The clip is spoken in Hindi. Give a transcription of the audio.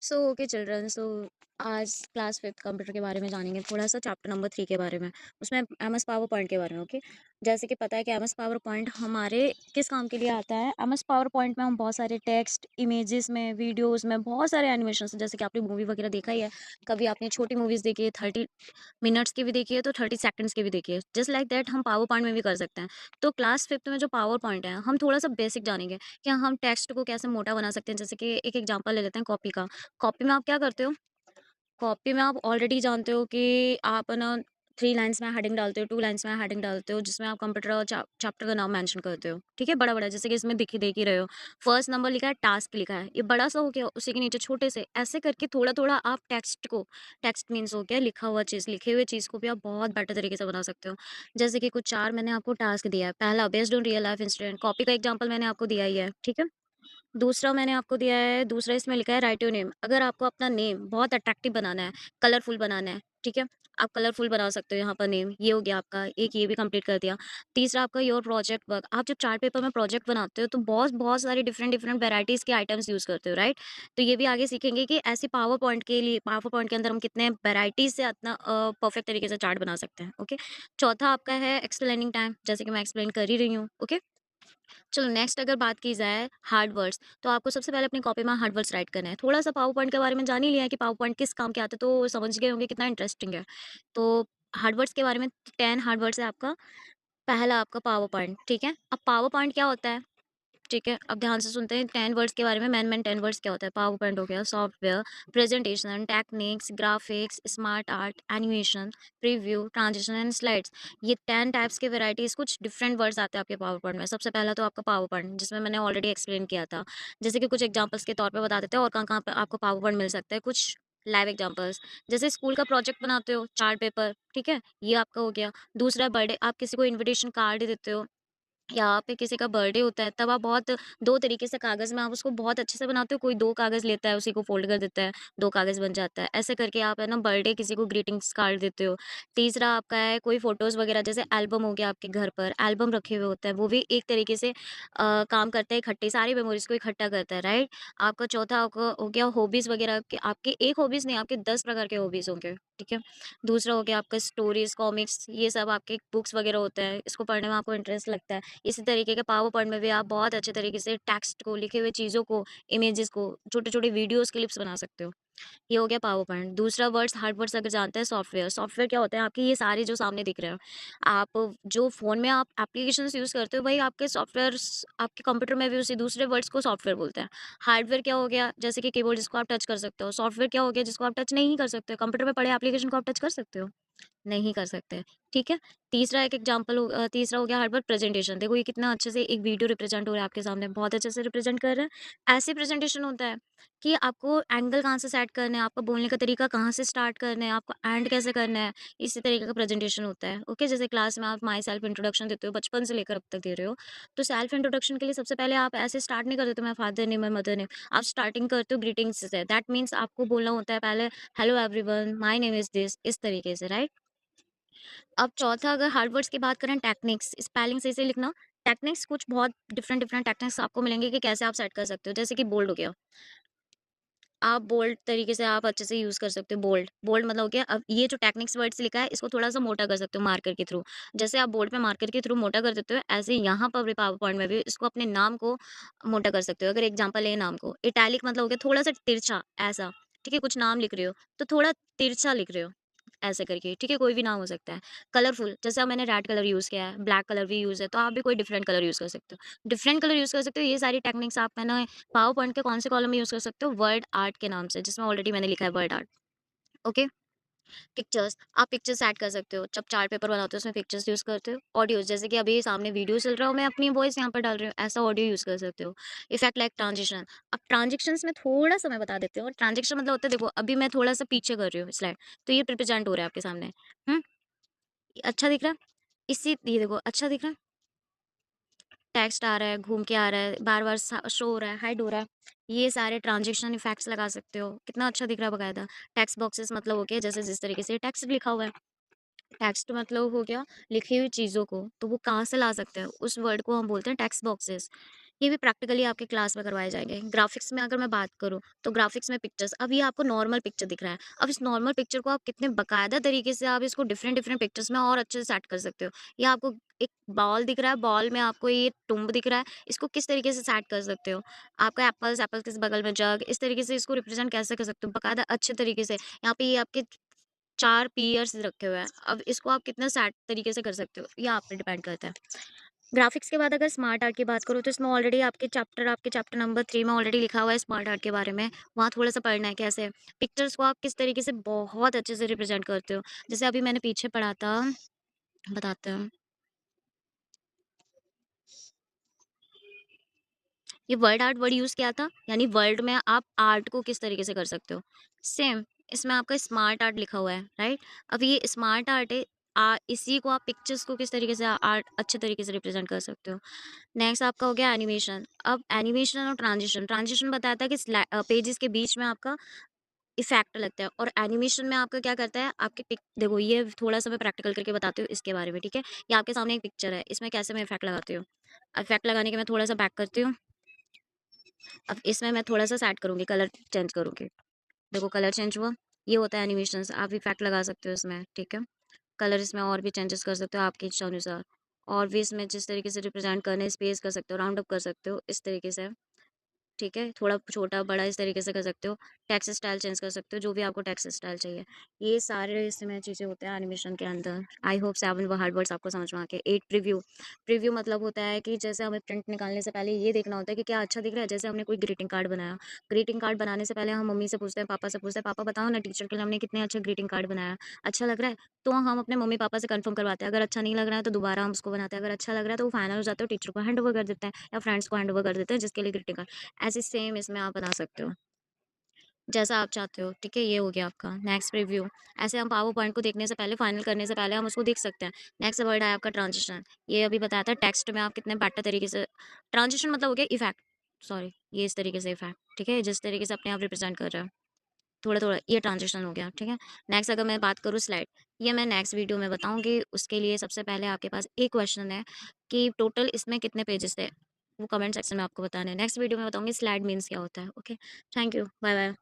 सो ओके चिल्ड्रन, आज क्लास फिफ्थ कंप्यूटर के बारे में जानेंगे, थोड़ा सा चैप्टर नंबर 3 के बारे में। उसमें एमएस पावर पॉइंट के बारे में। ओके, जैसे कि पता है कि एमएस पावर पॉइंट हमारे किस काम के लिए आता है। एमएस पावर पॉइंट में हम बहुत सारे टेक्स्ट, इमेजेस में, वीडियोस में बहुत सारे एनिमेशन, जैसे कि आपने मूवी वगैरह देखा ही है। कभी आपने छोटी मूवीज देखी है, 30 मिनट्स की भी देखी है, तो 30 सेकंड्स की भी देखी है। जस्ट लाइक दैट हम पावर पॉइंट में भी कर सकते हैं। तो क्लास फिफ्थ में जो पावर पॉइंट है, हम थोड़ा सा बेसिक जानेंगे कि हम टेक्स्ट को कैसे मोटा बना सकते हैं। जैसे कि एक एग्जाम्पल ले लेते हैं कॉपी का। कॉपी में आप क्या करते हो? कॉपी में आप ऑलरेडी जानते हो कि आप ना 3 लाइन्स में हेडिंग डालते हो, 2 लाइन्स में हेडिंग डालते हो, जिसमें आप कंप्यूटर और चैप्टर का नाम मेंशन करते हो, ठीक है? बड़ा-बड़ा, जैसे कि इसमें देख ही रहे हो। फर्स्ट नंबर लिखा है, टास्क लिखा है, ये बड़ा-सा हो गया, उसी के नीचे छोटे से, ऐसे करके थोड़ा-थोड़ा आप टेक्स्ट मीन्स हो गया लिखा हुआ चीज़, लिखे हुए चीज़ को भी आप बहुत बेटर तरीके से बना सकते हो। जैसे कि कुछ 4 मैंने आपको टास्क दिया है। पहला, based on real life incident, copy का एग्जांपल मैंने आपको दिया ही है, ठीक है? दूसरा मैंने आपको दिया है, दूसरा इसमें लिखा है राइट योर नेम। अगर आपको अपना नेम बहुत अट्रैक्टिव बनाना है, कलरफुल बनाना है, ठीक है? आप कलरफुल बना सकते हो यहाँ पर नेम, ये हो गया आपका, एक ये भी कंप्लीट कर दिया। तीसरा आपका योर प्रोजेक्ट वर्क। आप जब चार्ट पेपर में प्रोजेक्ट बनाते हो तो बहुत बहुत सारी डिफरेंट डिफरेंट वैराइटीज़ के आइटम्स यूज़ करते हो, राइट? तो ये भी आगे सीखेंगे कि ऐसी पावर पॉइंट के अंदर हम कितने वैराइटीज़ से अपना परफेक्ट तरीके से चार्ट बना सकते हैं, ओके? चौथा आपका है एक्सप्लेनिंग टाइम, जैसे कि मैं एक्सप्लेन कर ही रही हूँ, ओके? चलो नेक्स्ट अगर बात की जाए हार्ड वर्ड्स, तो आपको सबसे पहले अपनी कॉपी में हार्ड वर्ड्स राइट करना है। थोड़ा-सा पावर पॉइंट के बारे में जान ही लिया है कि पावर पॉइंट किस काम के आते हैं, तो समझ गए होंगे कितना इंटरेस्टिंग है। तो हार्ड वर्ड्स के बारे में 10 हार्ड वर्ड्स है आपका। पहला आपका पावर पॉइंट, ठीक है? अब पावर पॉइंट क्या होता है? ठीक है, अब ध्यान से सुनते हैं 10 वर्ड्स के बारे में। मैन 10 वर्ड्स क्या होता है? पावर पॉइंट हो गया, software, presentation, techniques, graphics, smart art, animation, preview, transition and slides. ये 10 टाइप्स के वैराइटीज़, कुछ डिफरेंट वर्ड्स आते हैं आपके पावर पॉइंट में। सबसे पहला तो आपका पावर पॉइंट, जिसमें मैंने ऑलरेडी एक्सप्लेन किया था। जैसे कि कुछ एग्जांपल्स के तौर पे बता देते हैं और कहाँ-कहाँ पे आपको पावर पॉइंट मिल सकता है। कुछ लाइव एग्जांपल्स, जैसे स्कूल का प्रोजेक्ट बनाते हो, चार्ट पेपर, ठीक है? ये आपका हो गया। दूसरा बर्थडे, आप किसी को इन्विटेशन कार्ड देते हो या पे किसी का बर्थडे होता है, तब आप बहुत 2 तरीके से कागज़ में आप उसको बहुत अच्छे से बनाते हो। कोई 2 कागज़ लेता है, उसी को फ़ोल्ड कर देता है, 2 कागज़ बन जाता है। ऐसे करके आप है ना बर्थडे किसी को ग्रीटिंग्स कार्ड देते हो। तीसरा आपका है कोई फ़ोटोज़ वग़ैरह, जैसे एल्बम हो गया आपके घर पर, एल्बम रखे हुए होते हैं, वो भी एक तरीके से काम करता है इकट्ठे, सारी मेमोरीज़ को इकट्ठा करता है, राइट? आपका चौथा आपका हो गया हॉबीज़ वग़ैरह के, आपके एक हॉबीज़ नहीं, आपके 10 प्रकार के हॉबीज़ होंगे, ठीक है? दूसरा हो गया आपका स्टोरीज़, कॉमिक्स, ये सब आपके बुक्स वग़ैरह होते हैं, इसको पढ़ने में आपको इंटरेस्ट लगता है। इसी तरीके के पावर पॉइंट में भी आप बहुत अच्छे तरीके से टेक्स्ट को, लिखे हुए चीज़ों को, इमेजेस को, छोटे-छोटे वीडियोज़, क्लिप्स बना सकते हो। ये हो गया पावर पॉइंट। दूसरा वर्ड्स, हार्ड वर्ड्स अगर जानते हैं, सॉफ्टवेयर। सॉफ्टवेयर क्या होता है? आपके ये सारे जो सामने दिख रहे हैं, आप जो फ़ोन में आप एप्लीकेशंस यूज़ करते हो, वही आपके सॉफ्टवेयर्स आपके कंप्यूटर में भी उसी दूसरे वर्ड्स को सॉफ्टवेयर बोलते हैं। हार्डवेयर क्या हो गया? जैसे कि कीबोर्ड, जिसको आप टच कर सकते हो। सॉफ्टवेयर क्या हो गया? जिसको आप टच नहीं कर सकते हो। कंप्यूटर में पड़े एप्लीकेशन को आप टच कर सकते हो? नहीं कर सकते, ठीक है? तीसरा हो गया हार्डवर्क प्रेजेंटेशन। देखो ये कितना अच्छे से एक वीडियो रिप्रेजेंट हो रहा है आपके सामने, बहुत अच्छे से रिप्रेजेंट कर रहा है। ऐसे प्रेजेंटेशन होता है कि आपको एंगल कहाँ से सेट करना है, आपका बोलने का तरीका कहाँ से स्टार्ट करना है, आपको एंड कैसे करना है, इसी तरीके का प्रेजेंटेशन होता है, ओके? जैसे क्लास में आप माई सेल्फ इंट्रोडक्शन देते हो, बचपन से लेकर अब तक दे रहे हो, तो सेल्फ इंट्रोडक्शन के लिए सबसे पहले आप ऐसे स्टार्ट नहीं कर देते, मैं फादर नेम, मैं मदर नेम, आप स्टार्टिंग करते हो ग्रीटिंग्स से। दैट मीन्स आपको बोलना होता है पहले, hello everyone, my name is this, इस तरीके से, राइट? अब चौथा, अगर हार्ड वर्ड्स की बात करें, टेक्निक्स, स्पेलिंग सही से लिखना। टेक्निक्स कुछ बहुत डिफरेंट डिफरेंट टेक्निक्स आपको मिलेंगे कि कैसे आप सेट कर सकते हो। जैसे कि बोल्ड हो गया, आप बोल्ड तरीके से आप अच्छे से यूज़ कर सकते हो। बोल्ड बोल्ड मतलब हो गया, अब ये जो टेक्निक्स वर्ड्स लिखा है, इसको थोड़ा-सा मोटा कर सकते हो मार्कर के थ्रू। जैसे आप बोर्ड पे मार्कर के थ्रू मोटा कर देते हो, ऐसे ही यहाँ पर भी पावर पॉइंट में भी इसको, अपने नाम को मोटा कर सकते हो। अगर एग्ज़ाम्पल लें नाम को, इटैलिक मतलब हो गया थोड़ा-सा तिरछा, ऐसा, ठीक है? कुछ नाम लिख रहे हो, तो थोड़ा तिरछा लिख रहे हो, ऐसे करके, ठीक है? कोई भी नाम हो सकता है। कलरफुल, जैसे अब मैंने रेड कलर यूज़ किया है, ब्लैक कलर भी यूज़ है, तो आप भी कोई डिफरेंट कलर यूज़ कर सकते हो। डिफरेंट कलर यूज़ कर सकते हो, ये सारी टेक्निक्स आप है ना पावर पॉइंट के कौन से कॉलम में यूज़ कर सकते हो? वर्ड आर्ट के नाम से, जिसमें ऑलरेडी मैंने लिखा है वर्ड आर्ट, ओके? पिक्चर्स, आप पिक्चर्स ऐड कर सकते हो। जब चार्ट पेपर बनाते हो उसमें पिक्चर्स यूज़ करते हो। ऑडियोज़, जैसे कि अभी सामने वीडियो चल रहा हो, मैं अपनी वॉइस यहाँ पर डाल रही हूँ, ऐसा ऑडियो यूज़ कर सकते हो। इफेक्ट लाइक ट्रांजिशन, अब ट्रांज़िशंस में थोड़ा-सा मैं बता देती हूँ। ट्रांज़िशन मतलब होता है, देखो अभी मैं थोड़ा-सा पीछे कर रही हूँ स्लाइड, तो ये रिप्रेजेंट हो रहा है आपके सामने। हुँ? अच्छा दिख रहा है? ये देखो अच्छा दिख रहा है? टेक्स्ट आ रहा है, घूम के आ रहा है, बार-बार सा शो हो रहा है, हाइड हो रहा है। ये सारे ट्रांज़िशन इफ़ेक्ट्स लगा सकते हो। कितना अच्छा दिख रहा है बाकायदा। टेक्स्ट बॉक्सेस मतलब हो गया, जैसे जिस तरीके से टेक्स्ट लिखा हुआ है। टेक्स्ट मतलब हो गया लिखी हुई चीज़ों को, तो वो कहाँ से ला सकते हैं? उस वर्ड को हम बोलते हैं टेक्स्ट बॉक्सेस। ये भी प्रैक्टिकली आपके क्लास में करवाए जाएँगे। ग्राफ़िक्स में अगर मैं बात करूँ, तो ग्राफ़िक्स में पिक्चर्स, अब ये आपको नॉर्मल पिक्चर दिख रहा है। अब इस नॉर्मल पिक्चर को आप कितने बाकायदा तरीके से आप इसको डिफरेंट-डिफरेंट पिक्चर्स में और अच्छे से सेट कर सकते हो। या आपको एक बॉल दिख रहा है, बॉल में आपको ये टुम्ब दिख रहा है, इसको किस तरीके से सेट कर सकते हो। आपका एप्पल्स, एप्पल के बगल में जग, इस तरीके से इसको रिप्रेज़ेंट कैसे कर सकते हो बाकायदा अच्छे तरीके से। यहाँ पे ये आपके 4 पियर्स रखे हुए हैं। अब इसको आप कितना सेट तरीके से कर सकते हो, ये आप पे डिपेंड करता है। ग्राफ़िक्स के बाद अगर स्मार्ट आर्ट की बात करूँ, तो इसमें ऑलरेडी आपके चैप्टर नंबर 3 में ऑलरेडी लिखा हुआ है स्मार्ट आर्ट के बारे में। वहाँ थोड़ा-सा पढ़ना है कैसे पिक्चर्स को आप किस तरीके से बहुत अच्छे से रिप्रेज़ेंट करते हो। जैसे अभी मैंने पीछे पढ़ा था, बताते हैं। ये वर्ड आर्ट वर्ड यूज़ किया था, यानी वर्ल्ड में आप आर्ट को किस तरीके से कर सकते हो। सेम इसमें आपका स्मार्ट आर्ट लिखा हुआ है, राइट? अब ये स्मार्ट आर्ट है, इसी को आप पिक्चर्स को किस तरीके से आर्ट अच्छे तरीके से रिप्रेज़ेंट कर सकते हो। नेक्स्ट आपका हो गया एनिमेशन। अब एनिमेशन और ट्रांजिशन, ट्रांजिशन बताता है कि पेजेस के बीच में आपका इफ़ेक्ट लगता है, और एनिमेशन में आपका क्या करता है, आपके पिक देखो ये थोड़ा-सा मैं प्रैक्टिकल करके बताती हूँ इसके बारे में, ठीक है? ये आपके सामने एक पिक्चर है, इसमें कैसे मैं इफ़ेक्ट लगाती हूँ। इफ़ेक्ट लगाने के मैं थोड़ा-सा बैक करती हूँ। अब इसमें मैं थोड़ा-सा सेट करूँगी, कलर चेंज करूँगी। देखो कलर चेंज हुआ, ये होता है एनिमेशंस, आप इफ़ेक्ट लगा सकते हो इसमें, ठीक है? कलर इसमें और भी चेंजेस कर सकते हो आपकी इच्छा अनुसार, और भी इसमें जिस तरीके से रिप्रेज़ेंट करना है, स्पेस कर सकते हो, राउंड अप कर सकते हो, इस तरीके से। ठीक है? थोड़ा छोटा-बड़ा इस तरीके से कर सकते हो। टेक्स्ट स्टाइल चेंज कर सकते हो, जो भी आपको टेक्स्ट स्टाइल चाहिए। ये सारे इसमें चीज़ें होते हैं एनिमेशन के अंदर। आई होप 7 वर्ड वर्ड्स आपको समझ में आ गए। 8 प्रीव्यू। प्रीव्यू मतलब होता है कि जैसे हमें प्रिंट निकालने से पहले ये देखना होता है कि क्या अच्छा दिख रहा है। जैसे हमने कोई ग्रीटिंग कार्ड बनाया। ग्रीटिंग कार्ड बनाने से पहले हम मम्मी से पूछते हैं, पापा से पूछते हैं, "पापा बताओ ना टीचर के लिए हमने कितने अच्छे ग्रीटिंग कार्ड बनाया। अच्छा लग रहा है?" तो हम अपने मम्मी-पापा से कन्फर्म करवाते हैं। अगर अच्छा नहीं लग रहा है तो दोबारा हम उसको बनाते हैं। अगर अच्छा लग रहा है तो वो फाइनल हो जाता है, टीचर को हैंड ओवर कर देते हैं या फ्रेंड्स को हैंड ओवर कर देते हैं जिसके लिए ग्रीटिंग कार्ड। ऐसे सेम इसमें आप बना सकते हो, जैसा आप चाहते हो, ठीक है? ये हो गया आपका नेक्स्ट प्रीव्यू। ऐसे हम पावर पॉइंट को देखने से पहले, फाइनल करने से पहले हम उसको देख सकते हैं। नेक्स्ट वर्ड है आपका ट्रांजिशन। ये अभी बताया था टेक्स्ट में आप कितने बेटर तरीके से, ट्रांजिशन मतलब हो गया इफ़ेक्ट, सॉरी, ये इस तरीके से इफ़ेक्ट, ठीक है? जिस तरीके से अपने आप रिप्रेज़ेंट कर रहा है, थोड़ा-थोड़ा ये ट्रांजिशन हो गया, ठीक है? नेक्स्ट अगर मैं बात करूँ स्लाइड, ये मैं नेक्स्ट वीडियो में बताऊँगी। उसके लिए सबसे पहले आपके पास एक क्वेश्चन है कि टोटल इसमें कितने पेजेज़ थे? वो कमेंट सेक्शन में आपको बताना है। नेक्स्ट वीडियो में बताऊँगी स्लाइड मीन्स क्या होता है, ओके? Thank you, bye-bye.